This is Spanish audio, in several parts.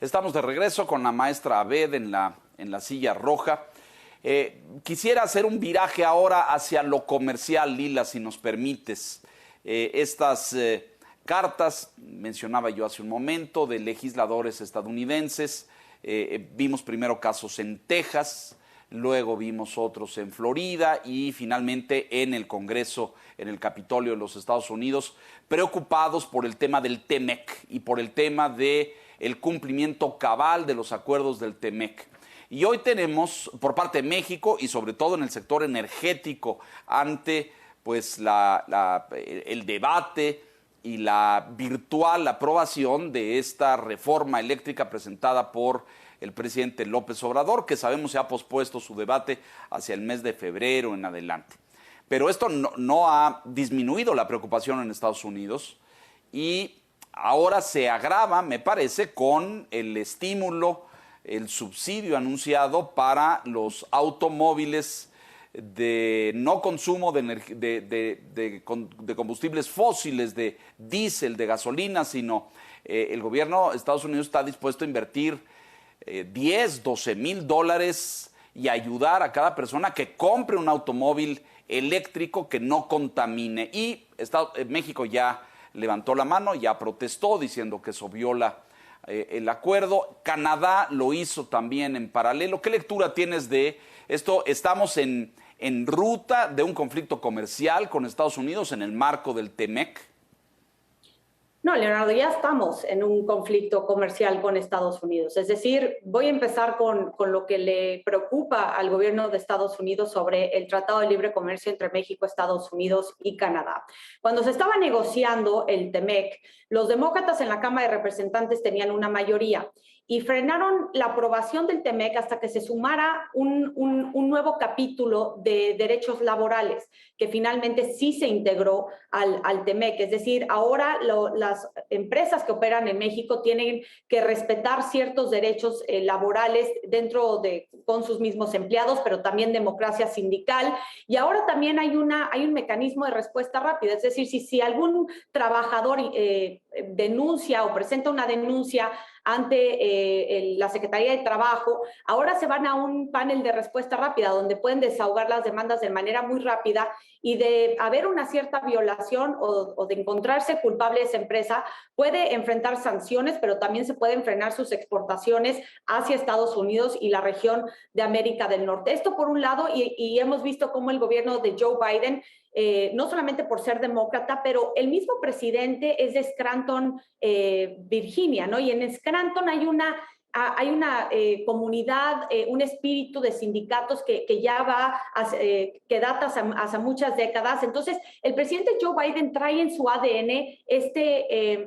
Estamos de regreso con la maestra Abed en la silla roja. Quisiera hacer un viraje ahora hacia lo comercial, Lila, si nos permites. Estas cartas, mencionaba yo hace un momento, de legisladores estadounidenses. Vimos primero casos en Texas, luego vimos otros en Florida y finalmente en el Congreso, en el Capitolio de los Estados Unidos, preocupados por el tema del TEMEC y por el tema del cumplimiento cabal de los acuerdos del TEMEC. Y hoy tenemos, por parte de México y sobre todo en el sector energético, ante pues el debate y la virtual aprobación de esta reforma eléctrica presentada por el presidente López Obrador, que sabemos se ha pospuesto su debate hacia el mes de febrero en adelante. Pero esto no ha disminuido la preocupación en Estados Unidos y ahora se agrava, me parece, con el estímulo, el subsidio anunciado para los automóviles de no consumo de combustibles fósiles, de diésel, de gasolina, sino el gobierno de Estados Unidos está dispuesto a invertir 10, 12 mil dólares y ayudar a cada persona que compre un automóvil eléctrico que no contamine. Y México ya levantó la mano, ya protestó diciendo que eso viola el acuerdo. Canadá lo hizo también en paralelo. ¿Qué lectura tienes de esto? Estamos en ruta de un conflicto comercial con Estados Unidos en el marco del TEMEC. No, Leonardo, ya estamos en un conflicto comercial con Estados Unidos. Es decir, voy a empezar con lo que le preocupa al gobierno de Estados Unidos sobre el Tratado de Libre Comercio entre México, Estados Unidos y Canadá. Cuando se estaba negociando el TEMEC, los demócratas en la Cámara de Representantes tenían una mayoría y frenaron la aprobación del TEMEC hasta que se sumara un nuevo capítulo de derechos laborales, que finalmente sí se integró al TEMEC. Es decir, ahora las empresas que operan en México tienen que respetar ciertos derechos laborales con sus mismos empleados, pero también democracia sindical. Y ahora también hay un mecanismo de respuesta rápida. Es decir, si algún trabajador denuncia o presenta una denuncia ante la Secretaría de Trabajo, ahora se van a un panel de respuesta rápida donde pueden desahogar las demandas de manera muy rápida, y de haber una cierta violación o de encontrarse culpable esa empresa, puede enfrentar sanciones, pero también se pueden frenar sus exportaciones hacia Estados Unidos y la región de América del Norte. Esto por un lado, y hemos visto cómo el gobierno de Joe Biden, no solamente por ser demócrata, pero el mismo presidente es de Scranton, Virginia, ¿no? Y en Scranton hay una comunidad, un espíritu de sindicatos que ya va, que data hace muchas décadas. Entonces, el presidente Joe Biden trae en su ADN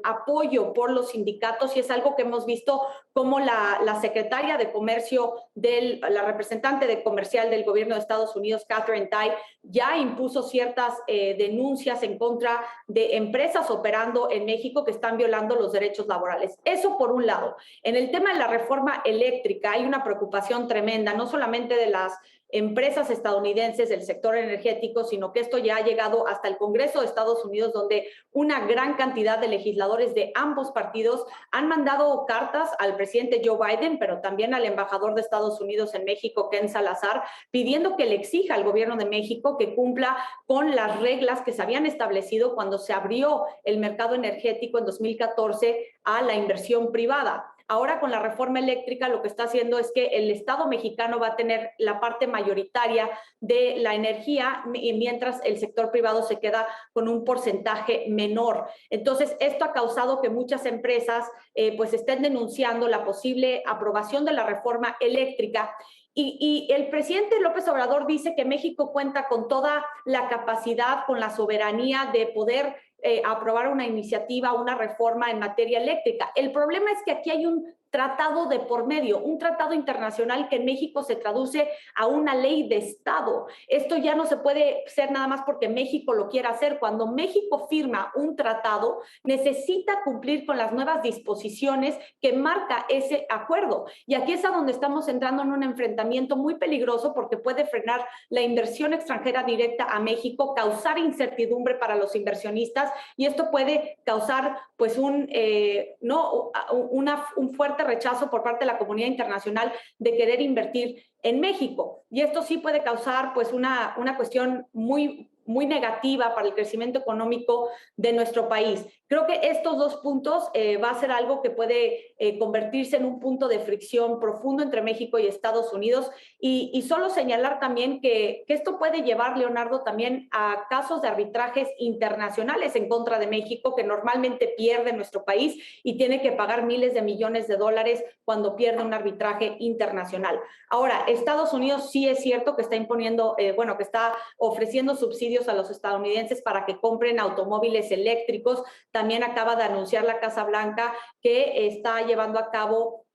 apoyo por los sindicatos, y es algo que hemos visto como la secretaria de Comercio, la representante de comercial del gobierno de Estados Unidos, Katherine Tai, ya impuso ciertas denuncias en contra de empresas operando en México que están violando los derechos laborales. Eso por un lado. En el tema de la reforma eléctrica hay una preocupación tremenda, no solamente de las empresas estadounidenses del sector energético, sino que esto ya ha llegado hasta el Congreso de Estados Unidos, donde una gran cantidad de legisladores de ambos partidos han mandado cartas al presidente Joe Biden, pero también al embajador de Estados Unidos en México, Ken Salazar, pidiendo que le exija al gobierno de México que cumpla con las reglas que se habían establecido cuando se abrió el mercado energético en 2014 a la inversión privada. Ahora, con la reforma eléctrica, lo que está haciendo es que el Estado mexicano va a tener la parte mayoritaria de la energía, mientras el sector privado se queda con un porcentaje menor. Entonces, esto ha causado que muchas empresas pues estén denunciando la posible aprobación de la reforma eléctrica. Y el presidente López Obrador dice que México cuenta con toda la capacidad, con la soberanía de poder aprobar una iniciativa, una reforma en materia eléctrica. El problema es que aquí hay un tratado de por medio, un tratado internacional que en México se traduce a una ley de Estado. Esto ya no se puede ser nada más porque México lo quiera hacer. Cuando México firma un tratado, necesita cumplir con las nuevas disposiciones que marca ese acuerdo. Y aquí es a donde estamos entrando en un enfrentamiento muy peligroso, porque puede frenar la inversión extranjera directa a México, causar incertidumbre para los inversionistas, y esto puede causar pues un fuerte fuerte rechazo por parte de la comunidad internacional de querer invertir en México. Y esto sí puede causar pues una cuestión muy negativa para el crecimiento económico de nuestro país. Creo que estos dos puntos va a ser algo que puede convertirse en un punto de fricción profundo entre México y Estados Unidos y solo señalar también que esto puede llevar, Leonardo, también a casos de arbitrajes internacionales en contra de México que normalmente pierde nuestro país y tiene que pagar miles de millones de dólares cuando pierde un arbitraje internacional. Ahora, Estados Unidos sí es cierto que está imponiendo, que está ofreciendo subsidios a los estadounidenses para que compren automóviles eléctricos. También acaba de anunciar la Casa Blanca que está llevando a cabo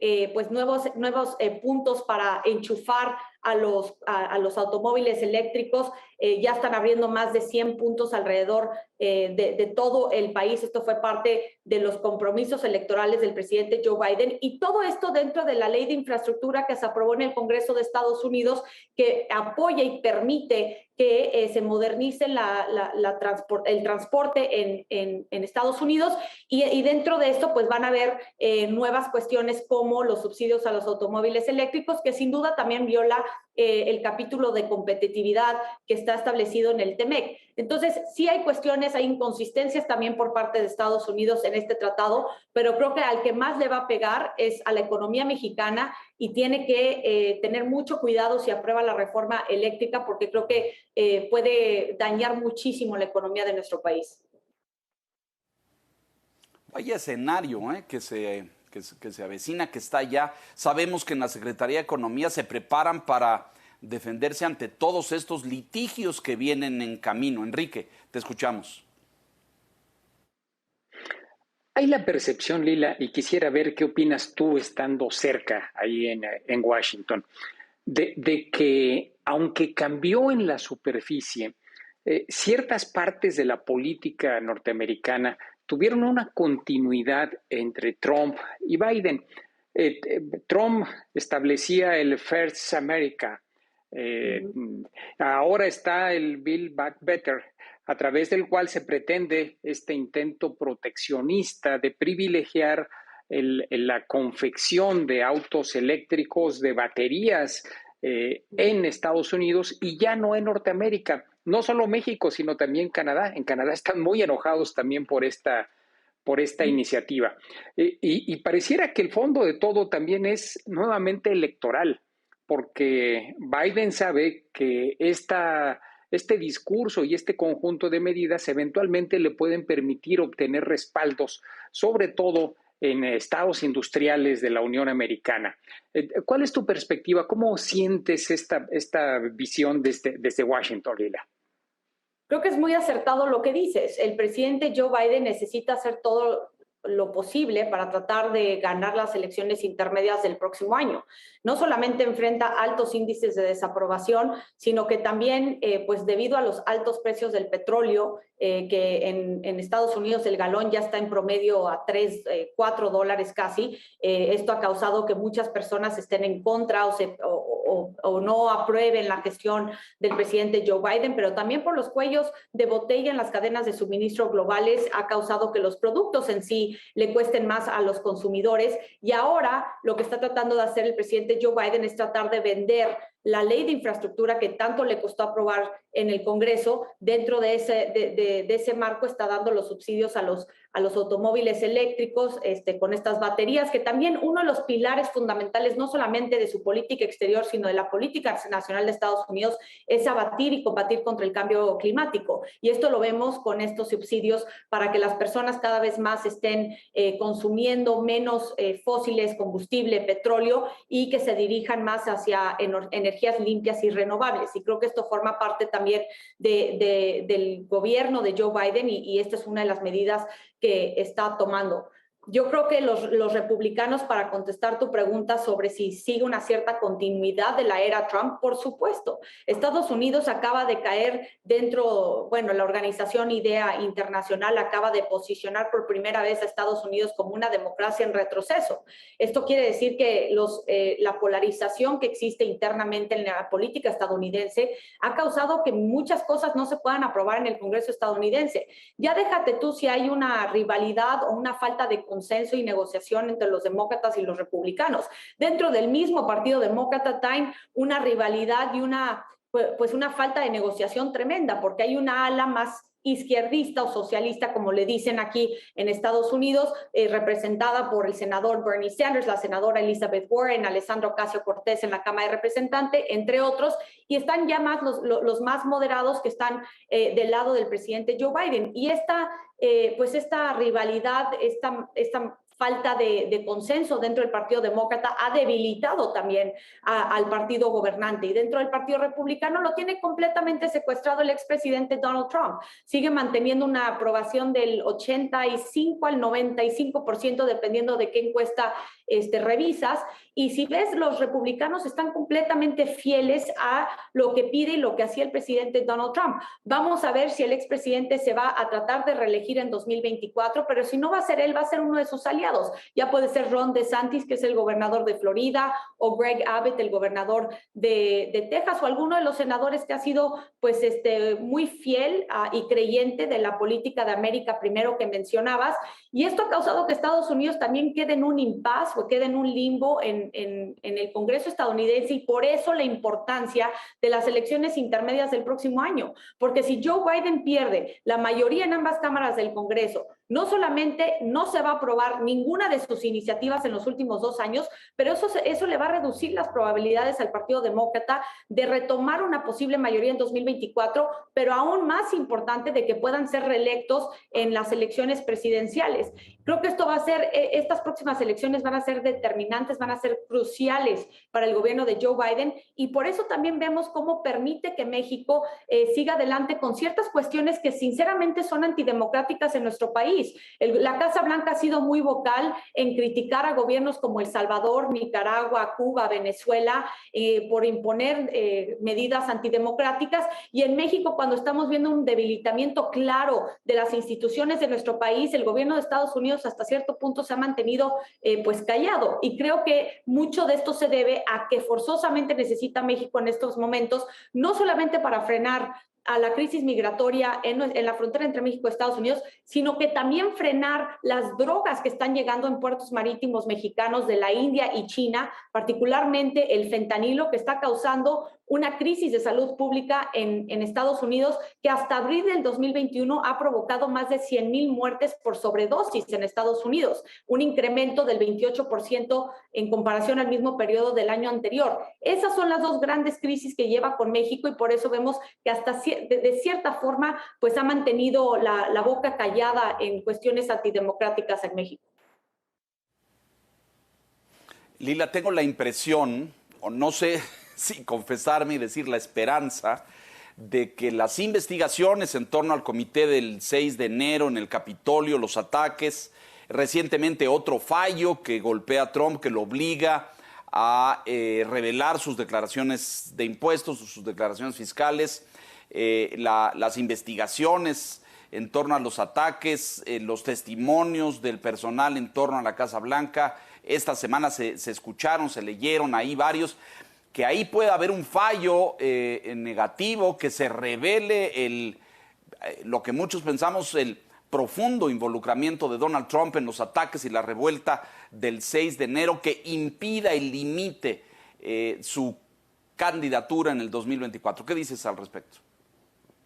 nuevos puntos para enchufar a los automóviles eléctricos. Ya están abriendo más de 100 puntos alrededor de todo el país. Esto fue parte de los compromisos electorales del presidente Joe Biden y todo esto dentro de la ley de infraestructura que se aprobó en el Congreso de Estados Unidos, que apoya y permite que se modernice el transporte en Estados Unidos y dentro de esto pues van a haber nuevas cuestiones como los subsidios a los automóviles eléctricos, que sin duda también viola el capítulo de competitividad que está establecido en el TEMEC. Entonces, sí hay cuestiones, hay inconsistencias también por parte de Estados Unidos en este tratado, pero creo que al que más le va a pegar es a la economía mexicana y tiene que tener mucho cuidado si aprueba la reforma eléctrica, porque creo que puede dañar muchísimo la economía de nuestro país. Vaya escenario que se avecina, que está ya. Sabemos que en la Secretaría de Economía se preparan para defenderse ante todos estos litigios que vienen en camino. Enrique, te escuchamos. Hay la percepción, Lila, y quisiera ver qué opinas tú estando cerca ahí en Washington, de que aunque cambió en la superficie, ciertas partes de la política norteamericana tuvieron una continuidad entre Trump y Biden. Trump establecía el First America. Ahora está el Build Back Better, a través del cual se pretende este intento proteccionista de privilegiar la confección de autos eléctricos, de baterías en Estados Unidos y ya no en Norteamérica. No solo México, sino también Canadá. En Canadá están muy enojados también por esta iniciativa. Y pareciera que el fondo de todo también es nuevamente electoral, porque Biden sabe que este discurso y este conjunto de medidas eventualmente le pueden permitir obtener respaldos, sobre todo en estados industriales de la Unión Americana. ¿Cuál es tu perspectiva? ¿Cómo sientes esta visión desde Washington, Lila? Creo que es muy acertado lo que dices. El presidente Joe Biden necesita hacer todo lo posible para tratar de ganar las elecciones intermedias del próximo año. No solamente enfrenta altos índices de desaprobación, sino que también, pues debido a los altos precios del petróleo, que en Estados Unidos el galón ya está en promedio a 3, 4 dólares casi, esto ha causado que muchas personas estén en contra o no aprueben la gestión del presidente Joe Biden, pero también por los cuellos de botella en las cadenas de suministro globales ha causado que los productos en sí le cuesten más a los consumidores. Y ahora lo que está tratando de hacer el presidente Joe Biden es tratar de vender la ley de infraestructura que tanto le costó aprobar en el Congreso. Dentro de ese marco está dando los subsidios a los automóviles eléctricos con estas baterías, que también uno de los pilares fundamentales, no solamente de su política exterior, sino de la política nacional de Estados Unidos, es abatir y combatir contra el cambio climático. Y esto lo vemos con estos subsidios para que las personas cada vez más estén consumiendo menos fósiles, combustible, petróleo, y que se dirijan más hacia energías limpias y renovables. Y creo que esto forma parte también del gobierno de Joe Biden y esta es una de las medidas que está tomando. Yo creo que los republicanos, para contestar tu pregunta sobre si sigue una cierta continuidad de la era Trump, por supuesto. Estados Unidos acaba de caer dentro, la organización IDEA Internacional acaba de posicionar por primera vez a Estados Unidos como una democracia en retroceso. Esto quiere decir que la polarización que existe internamente en la política estadounidense ha causado que muchas cosas no se puedan aprobar en el Congreso estadounidense. Ya déjate tú si hay una rivalidad o una falta de consenso y negociación entre los demócratas y los republicanos. Dentro del mismo Partido Demócrata traen una rivalidad y una falta de negociación tremenda, porque hay una ala más izquierdista o socialista, como le dicen aquí en Estados Unidos, representada por el senador Bernie Sanders, la senadora Elizabeth Warren, Alessandro Ocasio-Cortez en la Cámara de Representantes, entre otros, y están ya más los más moderados que están del lado del presidente Joe Biden. Y esta rivalidad, esta falta de consenso dentro del Partido Demócrata ha debilitado también al partido gobernante, y dentro del Partido Republicano lo tiene completamente secuestrado el expresidente Donald Trump. Sigue manteniendo una aprobación del 85 al 95%, dependiendo de qué encuesta revisas, y si ves, los republicanos están completamente fieles a lo que pide y lo que hacía el presidente Donald Trump. Vamos a ver si el expresidente se va a tratar de reelegir en 2024, pero si no va a ser él, va a ser uno de sus aliados. Ya puede ser Ron DeSantis, que es el gobernador de Florida, o Greg Abbott, el gobernador de Texas, o alguno de los senadores que ha sido muy fiel y creyente de la política de América Primero que mencionabas. Y esto ha causado que Estados Unidos también quede en un impasse o quede en un limbo en el Congreso estadounidense, y por eso la importancia de las elecciones intermedias del próximo año, porque si Joe Biden pierde la mayoría en ambas cámaras del Congreso, no solamente no se va a aprobar ninguna de sus iniciativas en los últimos 2 años, pero eso le va a reducir las probabilidades al Partido Demócrata de retomar una posible mayoría en 2024, pero aún más importante, de que puedan ser reelectos en las elecciones presidenciales. Creo que estas próximas elecciones van a ser determinantes, van a ser cruciales para el gobierno de Joe Biden, y por eso también vemos cómo permite que México siga adelante con ciertas cuestiones que sinceramente son antidemocráticas en nuestro país. La Casa Blanca ha sido muy vocal en criticar a gobiernos como El Salvador, Nicaragua, Cuba, Venezuela, por imponer medidas antidemocráticas, y en México, cuando estamos viendo un debilitamiento claro de las instituciones de nuestro país, el gobierno de Estados Unidos hasta cierto punto se ha mantenido callado, y creo que mucho de esto se debe a que forzosamente necesita México en estos momentos, no solamente para frenar a la crisis migratoria en la frontera entre México y Estados Unidos, sino que también frenar las drogas que están llegando en puertos marítimos mexicanos de la India y China, particularmente el fentanilo, que está causando una crisis de salud pública en Estados Unidos, que hasta abril del 2021 ha provocado más de 100,000 muertes por sobredosis en Estados Unidos, un incremento del 28% en comparación al mismo periodo del año anterior. Esas son las dos grandes crisis que lleva con México, y por eso vemos que hasta de cierta forma ha mantenido la boca callada en cuestiones antidemocráticas en México. Lila, tengo la impresión, o no sé si confesarme y decir la esperanza, de que las investigaciones en torno al comité del 6 de enero en el Capitolio, los ataques, recientemente otro fallo que golpea a Trump, que lo obliga a revelar sus declaraciones de impuestos, sus declaraciones fiscales, las investigaciones en torno a los ataques, los testimonios del personal en torno a la Casa Blanca. Esta semana se escucharon, se leyeron ahí varios, que ahí puede haber un fallo negativo, que se revele lo que muchos pensamos, el profundo involucramiento de Donald Trump en los ataques y la revuelta del 6 de enero, que impida y limite su candidatura en el 2024. ¿Qué dices al respecto?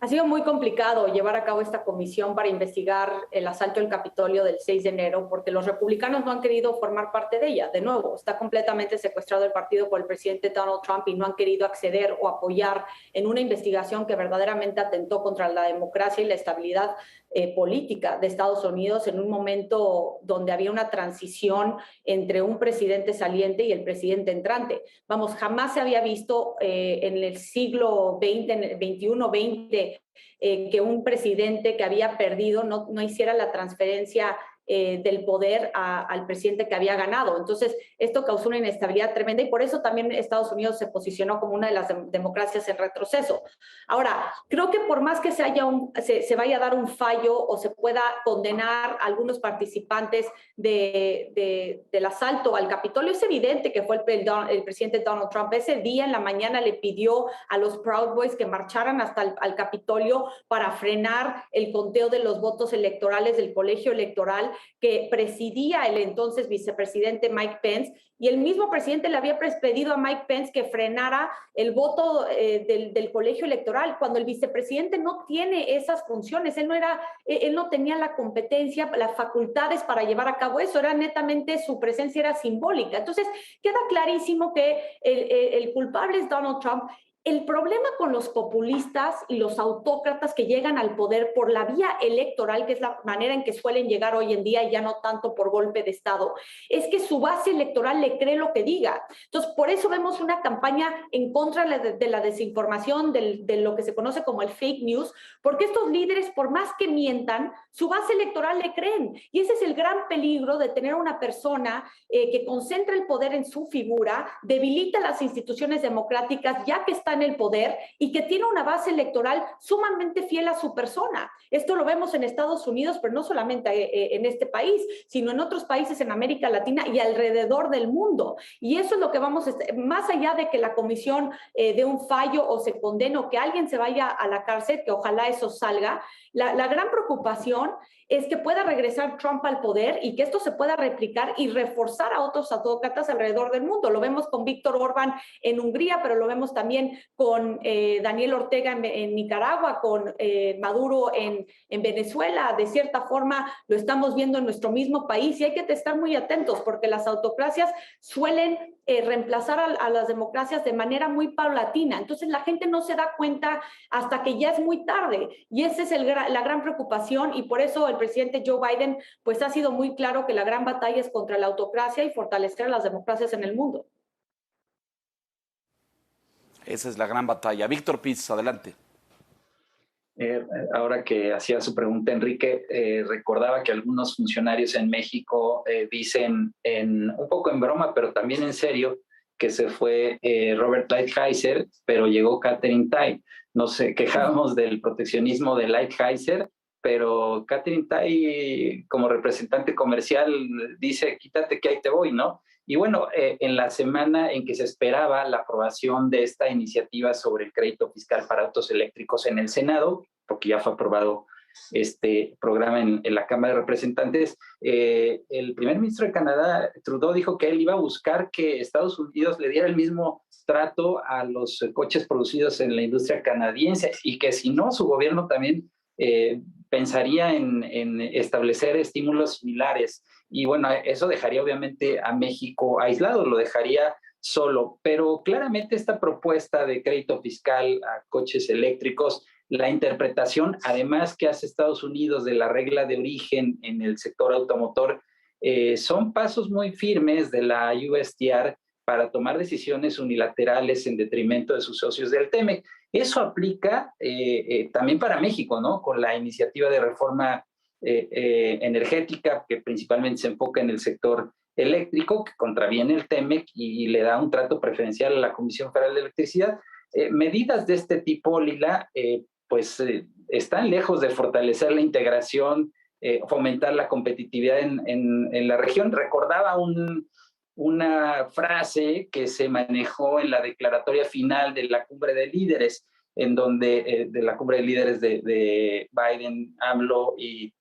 Ha sido muy complicado llevar a cabo esta comisión para investigar el asalto al Capitolio del 6 de enero, porque los republicanos no han querido formar parte de ella. De nuevo, está completamente secuestrado el partido por el presidente Donald Trump, y no han querido acceder o apoyar en una investigación que verdaderamente atentó contra la democracia y la estabilidad política de Estados Unidos, en un momento donde había una transición entre un presidente saliente y el presidente entrante. Vamos, jamás se había visto en el siglo XX, en el XXI-XX, que un presidente que había perdido no hiciera la transferencia del poder al presidente que había ganado. Entonces, esto causó una inestabilidad tremenda, y por eso también Estados Unidos se posicionó como una de las democracias en retroceso. Ahora, creo que por más que se vaya a dar un fallo o se pueda condenar a algunos participantes del asalto al Capitolio, es evidente que fue el presidente Donald Trump. Ese día en la mañana le pidió a los Proud Boys que marcharan hasta al Capitolio para frenar el conteo de los votos electorales del colegio electoral, que presidía el entonces vicepresidente Mike Pence, y el mismo presidente le había pedido a Mike Pence que frenara el voto del colegio electoral, cuando el vicepresidente no tiene esas funciones. Él no tenía la competencia, las facultades para llevar a cabo eso. Era netamente, su presencia era simbólica. Entonces, queda clarísimo que el culpable es Donald Trump. El problema con los populistas y los autócratas que llegan al poder por la vía electoral, que es la manera en que suelen llegar hoy en día y ya no tanto por golpe de Estado, es que su base electoral le cree lo que diga. Entonces, por eso vemos una campaña en contra de la desinformación, de lo que se conoce como el fake news, porque estos líderes, por más que mientan, su base electoral le creen. Y ese es el gran peligro de tener una persona que concentra el poder en su figura, debilita las instituciones democráticas ya que está en el poder y que tiene una base electoral sumamente fiel a su persona. Esto lo vemos en Estados Unidos, pero no solamente en este país, sino en otros países en América Latina y alrededor del mundo. Y eso es lo que vamos, más allá de que la comisión dé un fallo o se condene o que alguien se vaya a la cárcel, que ojalá eso salga, la gran preocupación es que pueda regresar Trump al poder y que esto se pueda replicar y reforzar a otros autócratas alrededor del mundo. Lo vemos con Víctor Orbán en Hungría, pero lo vemos también con Daniel Ortega en Nicaragua, con Maduro en Venezuela. De cierta forma lo estamos viendo en nuestro mismo país y hay que estar muy atentos porque las autocracias suelen reemplazar a las democracias de manera muy paulatina. Entonces la gente no se da cuenta hasta que ya es muy tarde y esa es la gran preocupación, y por eso el presidente Joe Biden pues ha sido muy claro que la gran batalla es contra la autocracia y fortalecer a las democracias en el mundo. Esa es la gran batalla. Víctor Piz, adelante. Ahora que hacía su pregunta, Enrique, recordaba que algunos funcionarios en México dicen, un poco en broma, pero también en serio, que se fue Robert Lighthizer, pero llegó Katherine Tai. Nos quejábamos del proteccionismo de Lighthizer, pero Katherine Tai, como representante comercial, dice, quítate que ahí te voy, ¿no? Y bueno, en la semana en que se esperaba la aprobación de esta iniciativa sobre el crédito fiscal para autos eléctricos en el Senado, porque ya fue aprobado este programa en la Cámara de Representantes, el primer ministro de Canadá, Trudeau, dijo que él iba a buscar que Estados Unidos le diera el mismo trato a los coches producidos en la industria canadiense y que si no, su gobierno también pensaría en establecer estímulos similares. Y bueno, eso dejaría obviamente a México aislado, lo dejaría solo, pero claramente esta propuesta de crédito fiscal a coches eléctricos, la interpretación además que hace Estados Unidos de la regla de origen en el sector automotor, son pasos muy firmes de la USTR para tomar decisiones unilaterales en detrimento de sus socios del TEMEC. Eso aplica también para México, ¿no? Con la iniciativa de reforma energética que principalmente se enfoca en el sector eléctrico, que contraviene el TEMEC y le da un trato preferencial a la Comisión Federal de Electricidad. Medidas de este tipo, Lila, están lejos de fortalecer la integración, fomentar la competitividad en la región. Recordaba una frase que se manejó en la declaratoria final de la cumbre de líderes, en donde, de la cumbre de líderes de Biden, AMLO y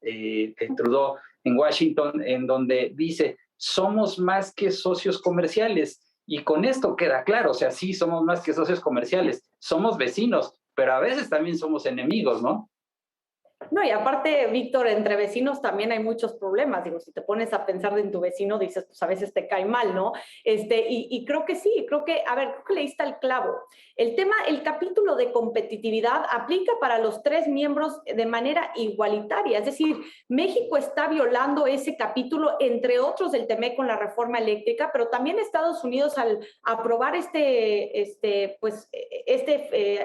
Trudeau en Washington, en donde dice, somos más que socios comerciales. Y con esto queda claro, o sea, sí somos más que socios comerciales, somos vecinos, pero a veces también somos enemigos, ¿no? No, y aparte, Víctor, entre vecinos también hay muchos problemas. Digo, si te pones a pensar en tu vecino, dices, pues a veces te cae mal, ¿no? Y creo que sí, creo que le diste al clavo. El capítulo de competitividad aplica para los tres miembros de manera igualitaria. Es decir, México está violando ese capítulo, entre otros del TEMEC con la reforma eléctrica, pero también Estados Unidos al aprobar este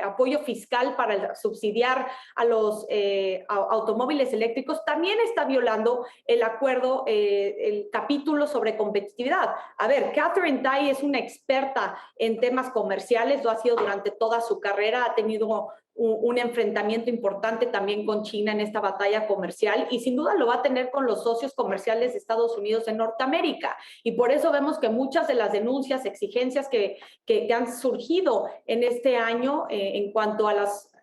apoyo fiscal para subsidiar a los automóviles eléctricos, también está violando el acuerdo, el capítulo sobre competitividad. A ver, Katherine Tai es una experta en temas comerciales, lo ha sido durante toda su carrera, ha tenido un enfrentamiento importante también con China en esta batalla comercial y sin duda lo va a tener con los socios comerciales de Estados Unidos en Norteamérica. Y por eso vemos que muchas de las denuncias, exigencias que han surgido en este año en cuanto a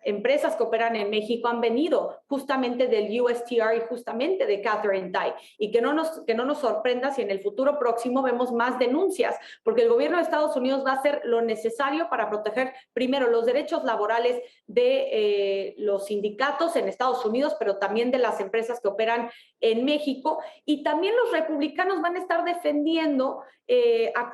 empresas que operan en México han venido justamente del USTR y justamente de Catherine Tai. Y que no nos sorprenda si en el futuro próximo vemos más denuncias, porque el gobierno de Estados Unidos va a hacer lo necesario para proteger primero los derechos laborales de los sindicatos en Estados Unidos, pero también de las empresas que operan en México. Y también los republicanos van a estar defendiendo a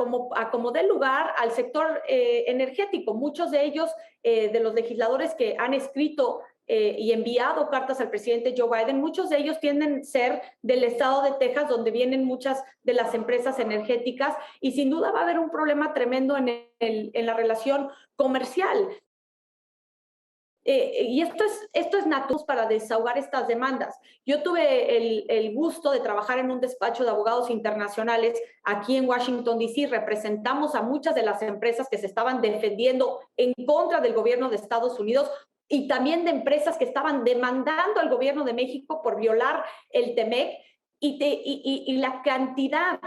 como dé lugar al sector energético. Muchos de ellos, de los legisladores que han escrito y enviado cartas al presidente Joe Biden, muchos de ellos tienden a ser del estado de Texas, donde vienen muchas de las empresas energéticas, y sin duda va a haber un problema tremendo en la relación comercial. Y esto es natural para desahogar estas demandas. Yo tuve el gusto de trabajar en un despacho de abogados internacionales aquí en Washington, D.C. Representamos a muchas de las empresas que se estaban defendiendo en contra del gobierno de Estados Unidos, y también de empresas que estaban demandando al gobierno de México por violar el TEMEC, y la cantidad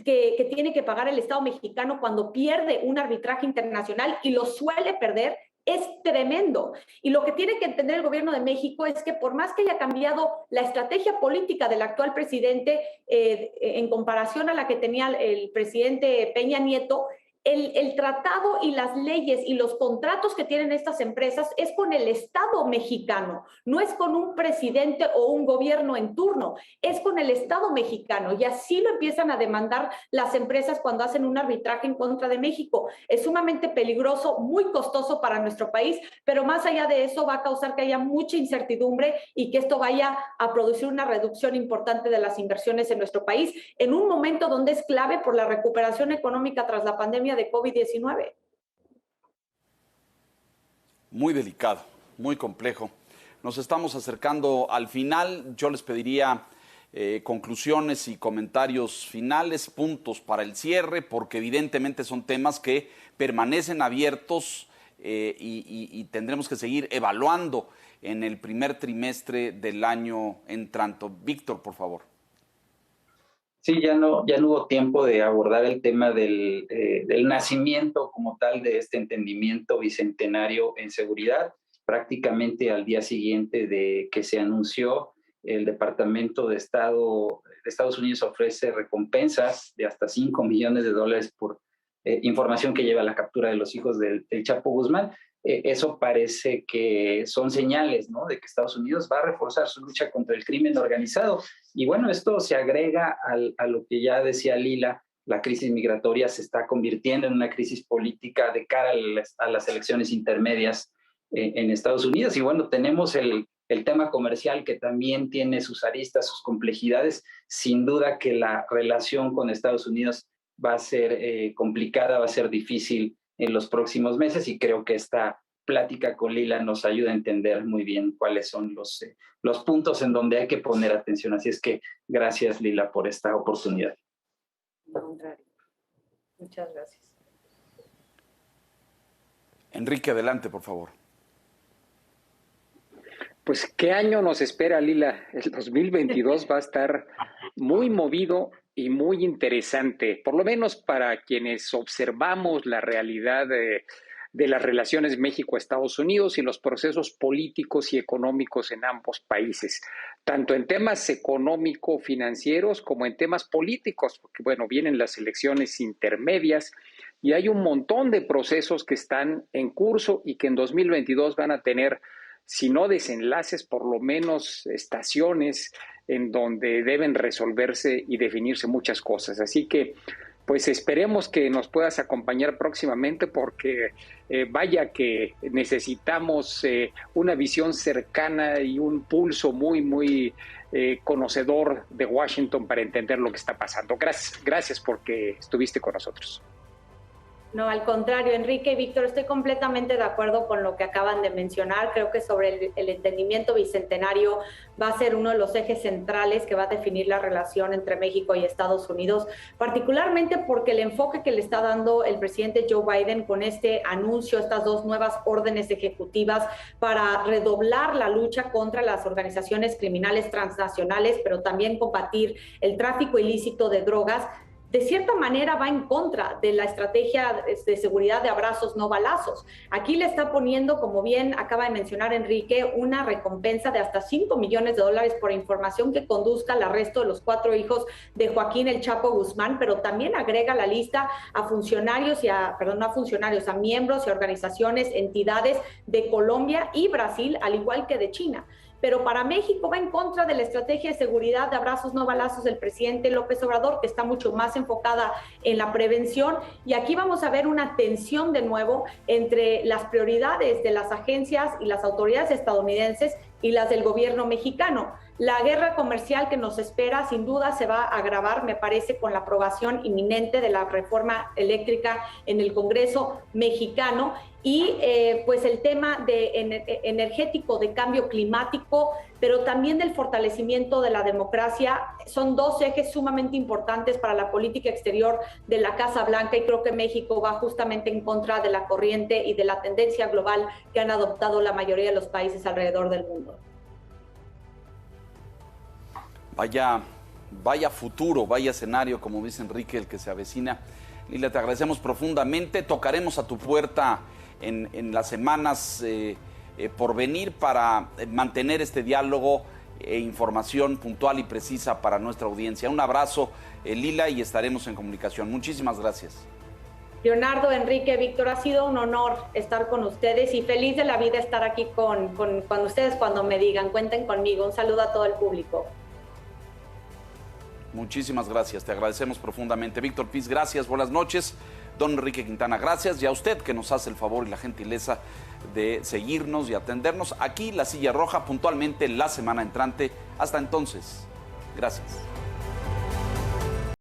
que tiene que pagar el Estado mexicano cuando pierde un arbitraje internacional, y lo suele perder, es tremendo. Y lo que tiene que entender el gobierno de México es que por más que haya cambiado la estrategia política del actual presidente en comparación a la que tenía el presidente Peña Nieto, el tratado y las leyes y los contratos que tienen estas empresas es con el Estado mexicano, no es con un presidente o un gobierno en turno, es con el Estado mexicano, y así lo empiezan a demandar las empresas cuando hacen un arbitraje en contra de México. Es sumamente peligroso, muy costoso para nuestro país, pero más allá de eso va a causar que haya mucha incertidumbre y que esto vaya a producir una reducción importante de las inversiones en nuestro país, en un momento donde es clave por la recuperación económica tras la pandemia de COVID-19. Muy delicado, muy complejo. Nos estamos acercando al final. Yo les pediría conclusiones y comentarios finales, puntos para el cierre, porque evidentemente son temas que permanecen abiertos y tendremos que seguir evaluando en el primer trimestre del año entrante. Víctor, por favor. Sí, ya no hubo tiempo de abordar el tema del nacimiento como tal de este entendimiento bicentenario en seguridad. Prácticamente al día siguiente de que se anunció, el Departamento de Estado de Estados Unidos ofrece recompensas de hasta $5 millones por información que lleva a la captura de los hijos del Chapo Guzmán. Eso parece que son señales, ¿no?, de que Estados Unidos va a reforzar su lucha contra el crimen organizado. Y bueno, esto se agrega a lo que ya decía Lila, la crisis migratoria se está convirtiendo en una crisis política de cara a las elecciones intermedias en Estados Unidos. Y bueno, tenemos el tema comercial, que también tiene sus aristas, sus complejidades. Sin duda que la relación con Estados Unidos va a ser complicada, va a ser difícil en los próximos meses, y creo que esta plática con Lila nos ayuda a entender muy bien cuáles son los puntos en donde hay que poner atención. Así es que gracias, Lila, por esta oportunidad. Muchas gracias. Enrique, adelante, por favor. Pues, ¿qué año nos espera, Lila? El 2022 va a estar muy movido y muy interesante, por lo menos para quienes observamos la realidad de las relaciones México-Estados Unidos y los procesos políticos y económicos en ambos países, tanto en temas económico-financieros como en temas políticos, porque bueno, vienen las elecciones intermedias y hay un montón de procesos que están en curso y que en 2022 van a tener, si no desenlaces, por lo menos estaciones en donde deben resolverse y definirse muchas cosas. Así que, pues esperemos que nos puedas acompañar próximamente, porque vaya que necesitamos una visión cercana y un pulso muy conocedor de Washington para entender lo que está pasando. Gracias porque estuviste con nosotros. No, al contrario, Enrique y Víctor, estoy completamente de acuerdo con lo que acaban de mencionar. Creo que sobre el entendimiento bicentenario va a ser uno de los ejes centrales que va a definir la relación entre México y Estados Unidos, particularmente porque el enfoque que le está dando el presidente Joe Biden con este anuncio, estas dos nuevas órdenes ejecutivas para redoblar la lucha contra las organizaciones criminales transnacionales, pero también combatir el tráfico ilícito de drogas, de cierta manera va en contra de la estrategia de seguridad de abrazos no balazos. Aquí le está poniendo, como bien acaba de mencionar Enrique, una recompensa de hasta $5 millones por información que conduzca al arresto de los 4 hijos de Joaquín El Chapo Guzmán, pero también agrega a la lista a funcionarios a miembros y organizaciones, entidades de Colombia y Brasil, al igual que de China. Pero para México va en contra de la estrategia de seguridad de abrazos no balazos del presidente López Obrador, que está mucho más enfocada en la prevención, y aquí vamos a ver una tensión de nuevo entre las prioridades de las agencias y las autoridades estadounidenses y las del gobierno mexicano. La guerra comercial que nos espera sin duda se va a agravar, me parece, con la aprobación inminente de la reforma eléctrica en el Congreso mexicano y pues el tema energético, de cambio climático, pero también del fortalecimiento de la democracia. Son 2 ejes sumamente importantes para la política exterior de la Casa Blanca, y creo que México va justamente en contra de la corriente y de la tendencia global que han adoptado la mayoría de los países alrededor del mundo. Vaya futuro, vaya escenario, como dice Enrique, el que se avecina. Lila, te agradecemos profundamente. Tocaremos a tu puerta en las semanas por venir para mantener este diálogo e información puntual y precisa para nuestra audiencia. Un abrazo, Lila, y estaremos en comunicación. Muchísimas gracias. Leonardo, Enrique, Víctor, ha sido un honor estar con ustedes y feliz de la vida estar aquí con ustedes cuando me digan. Cuenten conmigo. Un saludo a todo el público. Muchísimas gracias, te agradecemos profundamente. Víctor Piz, gracias, buenas noches. Don Enrique Quintana, gracias. Y a usted que nos hace el favor y la gentileza de seguirnos y atendernos. Aquí La Silla Roja, puntualmente la semana entrante. Hasta entonces, gracias.